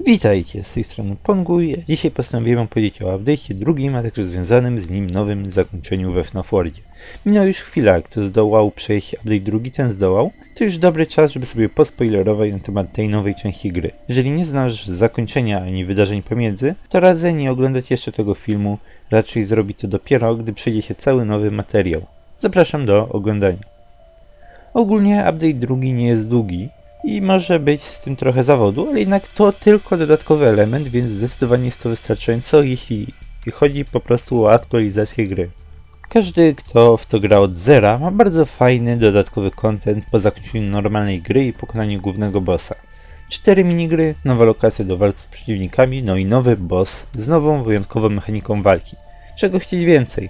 Witajcie, z tej strony Ponguj. Dzisiaj postanowiłem powiedzieć o update'cie drugim, a także związanym z nim nowym zakończeniu we FNAF Worldzie. Minęła już chwila, kto zdołał przejść update drugi, ten zdołał. To już dobry czas, żeby sobie pospoilerować na temat tej nowej części gry. Jeżeli nie znasz zakończenia ani wydarzeń pomiędzy, to radzę nie oglądać jeszcze tego filmu, raczej zrobić to dopiero, gdy przejdzie się cały nowy materiał. Zapraszam do oglądania. Ogólnie update drugi nie jest długi i może być z tym trochę zawodu, ale jednak to tylko dodatkowy element, więc zdecydowanie jest to wystarczająco, jeśli chodzi po prostu o aktualizację gry. Każdy, kto w to gra od zera, ma bardzo fajny dodatkowy content po zakończeniu normalnej gry i pokonaniu głównego bossa. 4 minigry, nowa lokacja do walk z przeciwnikami, no i nowy boss z nową wyjątkową mechaniką walki. Czego chcieć więcej?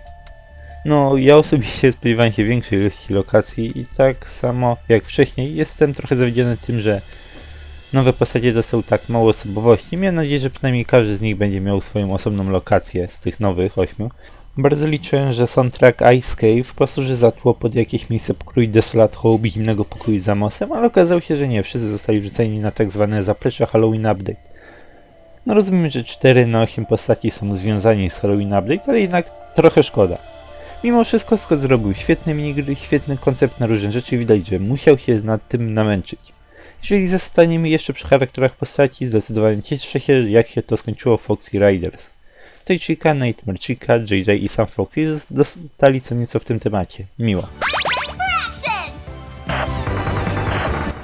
No, ja osobiście spodziewałem się większej ilości lokacji i tak samo jak wcześniej jestem trochę zawiedziony tym, że nowe postacie dostały tak mało osobowości. Miałem nadzieję, że przynajmniej każdy z nich będzie miał swoją osobną lokację z tych nowych 8. Bardzo liczę, że soundtrack Ice Cave posłuży za tło pod jakieś miejsce pokrój Desolate Hope i zimnego pokoju za mostem, ale okazało się, że nie, wszyscy zostali wrzuceni na tak zwane zaplecze Halloween Update. No rozumiem, że 4 na 8 postaci są związani z Halloween Update, ale jednak trochę szkoda. Mimo wszystko Scott zrobił świetne minigry, świetny koncept na różne rzeczy, widać, że musiał się nad tym namęczyć. Jeżeli zostaniemy jeszcze przy charakterach postaci, zdecydowanie cieszę się, jak się to skończyło w Foxy Riders. Toy Chica, Nightmare Chica, JJ i sam Foxy dostali co nieco w tym temacie. Miło.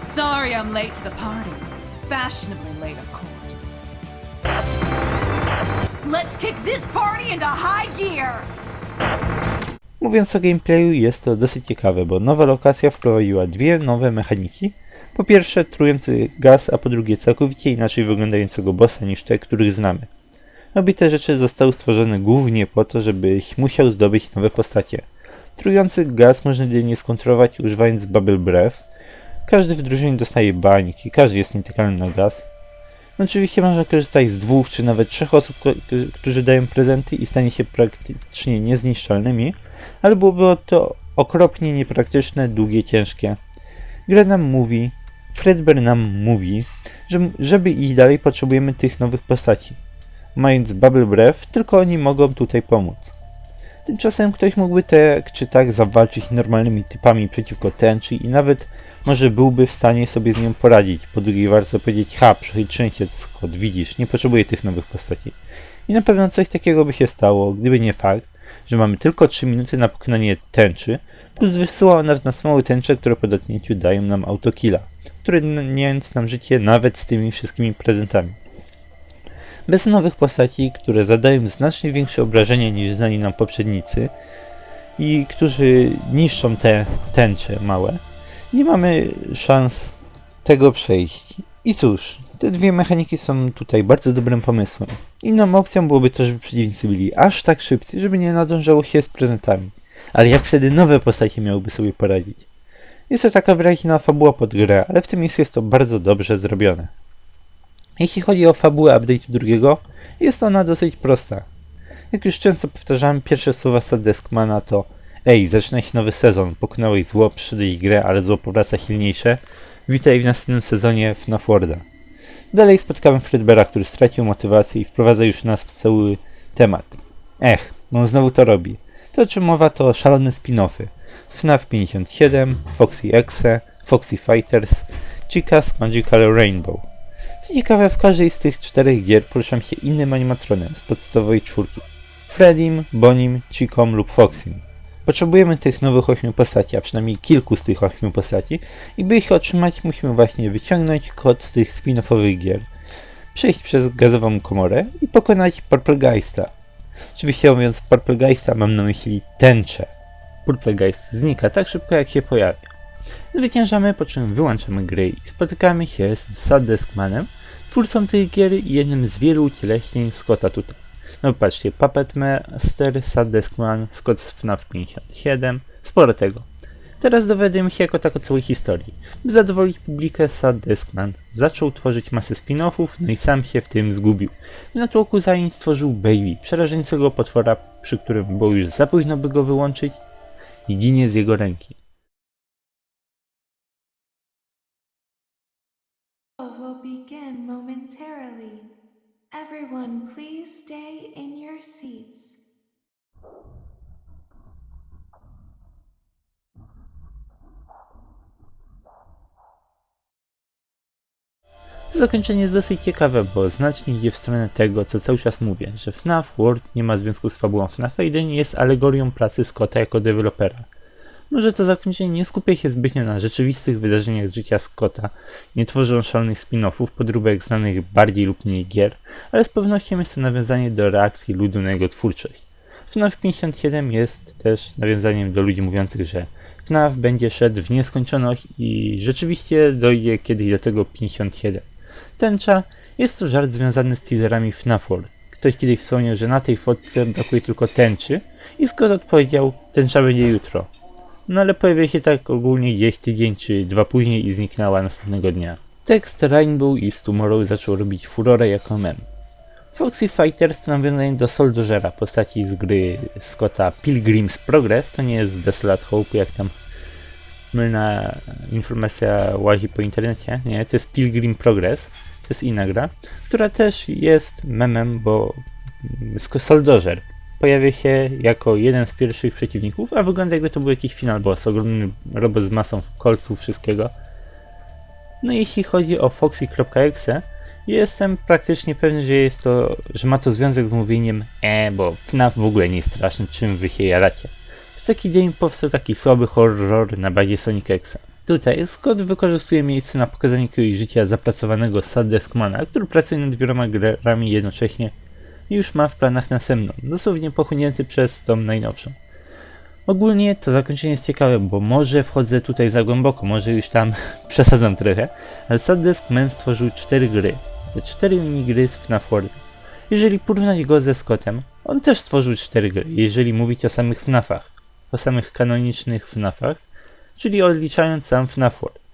Sorry I'm late to the party. Fashionably late, of course. Let's kick this party into high gear! Mówiąc o gameplayu, jest to dosyć ciekawe, bo nowa lokacja wprowadziła dwie nowe mechaniki. Po pierwsze trujący gaz, a po drugie całkowicie inaczej wyglądającego bossa niż te, których znamy. Obie te rzeczy zostały stworzone głównie po to, żebyś musiał zdobyć nowe postacie. Trujący gaz można jedynie skontrolować używając Bubble Breath. Każdy w drużynie dostaje bańki, każdy jest nietykalny na gaz. No oczywiście można korzystać z 2 czy nawet 3 osób, którzy dają prezenty i stanie się praktycznie niezniszczalnymi, ale byłoby to okropnie niepraktyczne, długie, ciężkie. Gra nam mówi, Fredbear nam mówi, że żeby iść dalej potrzebujemy tych nowych postaci. Mając Bubble Breath, tylko oni mogą tutaj pomóc. Tymczasem ktoś mógłby tak czy tak zawalczyć normalnymi typami przeciwko tęczy i nawet może byłby w stanie sobie z nią poradzić. Po drugiej warto powiedzieć, przechytrzyłem się, Scott, widzisz, nie potrzebuję tych nowych postaci. I na pewno coś takiego by się stało, gdyby nie fakt, że mamy tylko 3 minuty na pokonanie tęczy, plus wysyła nawet nas małe tęcze, które po dotknięciu dają nam autokilla, utrudniając nam życie nawet z tymi wszystkimi prezentami. Bez nowych postaci, które zadają znacznie większe obrażenia niż znani nam poprzednicy i którzy niszczą te tęcze małe, nie mamy szans tego przejść. I cóż, te dwie mechaniki są tutaj bardzo dobrym pomysłem. Inną opcją byłoby to, żeby przeciwnicy byli aż tak szybcy, żeby nie nadążało się z prezentami. Ale jak wtedy nowe postacie miałyby sobie poradzić? Jest to taka wyraźna fabuła pod grę, ale w tym miejscu jest to bardzo dobrze zrobione. Jeśli chodzi o fabułę update drugiego, jest ona dosyć prosta. Jak już często powtarzałem, pierwsze słowa Sadeskmana to: ej, zaczyna się nowy sezon, pokonałeś zło, przyszedłeś grę, ale zło powraca silniejsze. Witaj w następnym sezonie FNAF Worlda. Dalej spotkamy Fredbeara, który stracił motywację i wprowadza już nas w cały temat. On znowu to robi. To o czym mowa to szalone spin-offy. FNAF 57, Foxy Exe, Foxy Fighters, Chica's Magical Rainbow. Co ciekawe, w każdej z tych 4 gier poruszam się innym animatronem z podstawowej 4. Freddym, Bonnym, Chicą lub Foxym. Potrzebujemy tych nowych 8 postaci, a przynajmniej kilku z tych 8 postaci i by ich otrzymać musimy właśnie wyciągnąć kod z tych spin-offowych gier, przejść przez gazową komorę i pokonać Purplegeista. Oczywiście mówiąc Purplegeista mam na myśli tęczę. Purplegeist znika tak szybko jak się pojawia. Zwyciężamy, po czym wyłączamy gry i spotykamy się z Sadeskmanem, twórcą tej gier i jednym z wielu ucieleśnień Scotta tutaj. No patrzcie, Puppet Master, Sadeskman, Scott z FNAF 57, sporo tego. Teraz dowiadujemy się jako tak o całej historii. By zadowolić publikę, Sadeskman zaczął tworzyć masę spin-offów, no i sam się w tym zgubił. W natłoku zajęć stworzył Baby, przerażającego potwora, przy którym było już za późno by go wyłączyć i ginie z jego ręki. will begin momentarily. Everyone, please stay in your seats. Zakończenie jest dosyć ciekawe, bo znacznie idzie w stronę tego, co cały czas mówię, że FNAF World nie ma związku z fabułą FNAF, jedynie jest alegorią pracy Scotta jako dewelopera. Może to zakończenie nie skupia się zbytnio na rzeczywistych wydarzeniach z życia Scotta, nie tworzą szalonych spin-offów, podróbek znanych bardziej lub mniej gier, ale z pewnością jest to nawiązanie do reakcji ludu na jego twórczość. FNAF 57 jest też nawiązaniem do ludzi mówiących, że FNAF będzie szedł w nieskończoność i rzeczywiście dojdzie kiedyś do tego 57. Tęcza jest to żart związany z teaserami FNAF World. Ktoś kiedyś wspomniał, że na tej fotce brakuje tylko tęczy i Scott odpowiedział, tęcza będzie jutro. No ale pojawia się tak ogólnie gdzieś tydzień czy dwa później i zniknęła następnego dnia. Tekst Rainbow is Tomorrow zaczął robić furorę jako mem. Foxy Fighters to nawiązanie do Soldier'a, postaci z gry Scotta Pilgrim's Progress, to nie jest Desolate Hope, jak tam mylna informacja łazi po internecie, nie, to jest Pilgrim Progress, to jest inna gra, która też jest memem, bo Soldier pojawia się jako jeden z pierwszych przeciwników, a wygląda jakby to był jakiś final boss, ogromny robot z masą kolców, wszystkiego. No jeśli chodzi o Foxy.exe, jestem praktycznie pewny, że ma to związek z mówieniem bo FNAF w ogóle nie jest straszny, czym wy się jaracie. Z takiej idei powstał taki słaby horror na bazie Sonic Xa. Tutaj Scott wykorzystuje miejsce na pokazanie jakiegoś życia zapracowanego Saddeskmana, który pracuje nad wieloma grami jednocześnie i już ma w planach następną, dosłownie pochłonięty przez tą najnowszą. Ogólnie to zakończenie jest ciekawe, bo może wchodzę tutaj za głęboko, może już tam przesadzam trochę, ale Saddeskman stworzył 4 gry, te 4 minigry z FNAF World. Jeżeli porównać go ze Scottem, on też stworzył 4 gry, jeżeli mówić o samych FNAFach, o samych kanonicznych FNAFach, czyli odliczając sam FNAF World.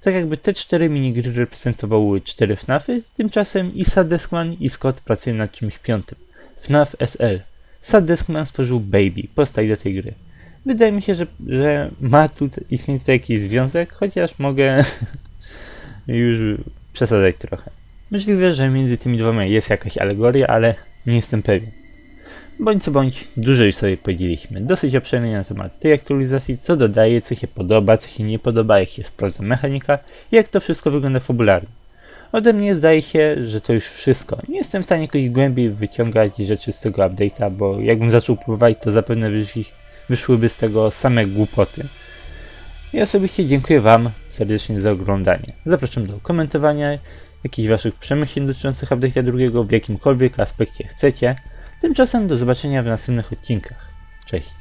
Tak jakby te 4 minigry reprezentowały 4 FNAFy, tymczasem i Saddeskman i Scott pracują nad czymś piątym. FNAF SL. Saddeskman stworzył Baby, postać do tej gry. Wydaje mi się, że ma istnieje tutaj jakiś związek, chociaż mogę już przesadzać trochę. Możliwe, że między tymi dwoma jest jakaś alegoria, ale nie jestem pewien. Bądź co bądź, dużo już sobie powiedzieliśmy. Dosyć obszernie na temat tej aktualizacji, co dodaje, co się podoba, co się nie podoba, jak się sprawdza mechanika i jak to wszystko wygląda fabularnie. Ode mnie zdaje się, że to już wszystko. Nie jestem w stanie jakoś głębiej wyciągać rzeczy z tego update'a, bo jakbym zaczął próbować, to zapewne wyszłyby z tego same głupoty. I osobiście dziękuję wam serdecznie za oglądanie. Zapraszam do komentowania jakichś waszych przemyśleń dotyczących update'a drugiego w jakimkolwiek aspekcie chcecie. Tymczasem do zobaczenia w następnych odcinkach. Cześć!